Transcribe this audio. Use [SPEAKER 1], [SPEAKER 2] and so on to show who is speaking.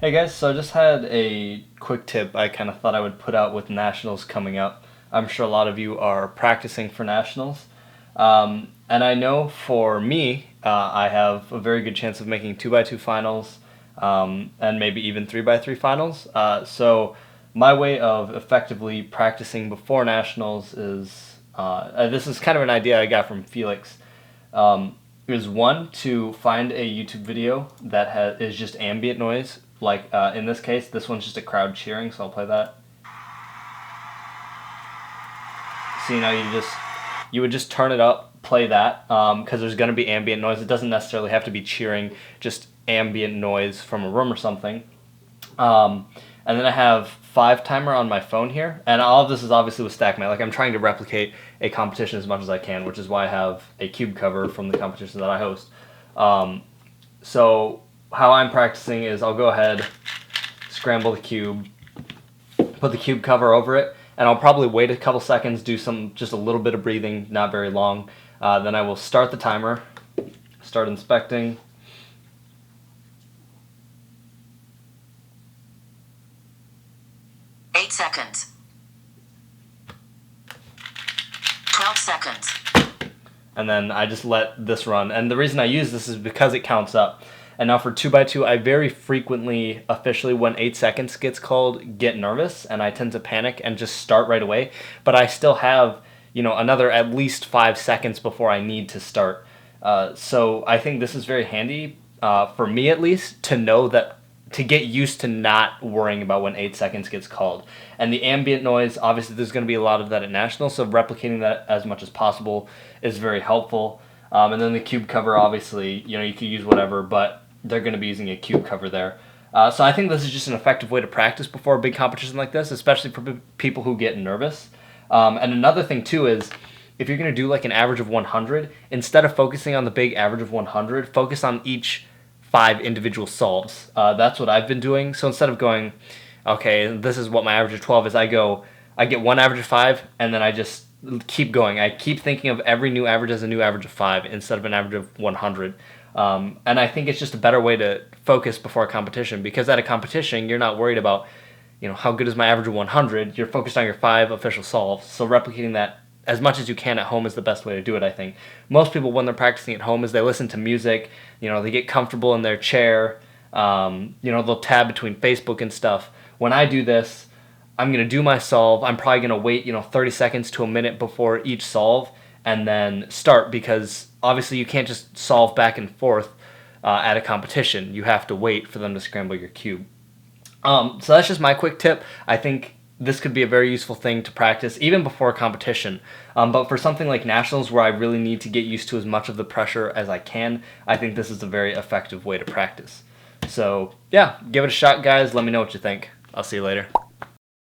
[SPEAKER 1] Hey guys, so I just had a quick tip I kind of thought I would put out with nationals coming up. I'm sure a lot of you are practicing for nationals. And I know for me, I have a very good chance of making 2x2 finals and maybe even 3x3 finals. So my way of effectively practicing before nationals is this is kind of an idea I got from Felix. Is one to find a YouTube video that is just ambient noise. Like in this case, this one's just a crowd cheering, so I'll play that. So you would just turn it up, play that, because there's going to be ambient noise. It doesn't necessarily have to be cheering, just ambient noise from a room or something. And then I have 5 timer on my phone here, and all of this is obviously with Stackmat. Like, I'm trying to replicate a competition as much as I can, which is why I have a cube cover from the competition that I host. So how I'm practicing is I'll go ahead, scramble the cube, put the cube cover over it, and I'll probably wait a couple seconds, do just a little bit of breathing, not very long. Then I will start the timer, start inspecting.
[SPEAKER 2] Seconds. 12 seconds.
[SPEAKER 1] And then I just let this run. And the reason I use this is because it counts up. And now for 2x2, I very frequently, officially, when 8 seconds gets called, get nervous, and I tend to panic and just start right away. But I still have, another at least 5 seconds before I need to start. So I think this is very handy, for me at least, to know that, to get used to not worrying about when 8 seconds gets called. And the ambient noise, obviously there's going to be a lot of that at nationals, so replicating that as much as possible is very helpful. And then the cube cover, obviously, you could use whatever, but they're going to be using a cube cover there. So I think this is just an effective way to practice before a big competition like this, especially for people who get nervous. And another thing too is, if you're going to do like an average of 100, instead of focusing on the big average of 100, focus on each 5 individual solves. That's what I've been doing. So instead of going, okay, this is what my average of 12 is, I get one average of 5, and then I just keep going. I keep thinking of every new average as a new average of 5 instead of an average of 100. And I think it's just a better way to focus before a competition, because at a competition, you're not worried about, how good is my average of 100. You're focused on your 5 official solves. So replicating that as much as you can at home is the best way to do it, I think. Most people, when they're practicing at home, is they listen to music, they get comfortable in their chair, they'll tab between Facebook and stuff. When I do this, I'm going to do my solve. I'm probably going to wait, 30 seconds to a minute before each solve and then start, because obviously you can't just solve back and forth at a competition. You have to wait for them to scramble your cube. So that's just my quick tip. I think this could be a very useful thing to practice even before a competition. But for something like nationals, where I really need to get used to as much of the pressure as I can, I think this is a very effective way to practice. So yeah, give it a shot, guys. Let me know what you think. I'll see you later.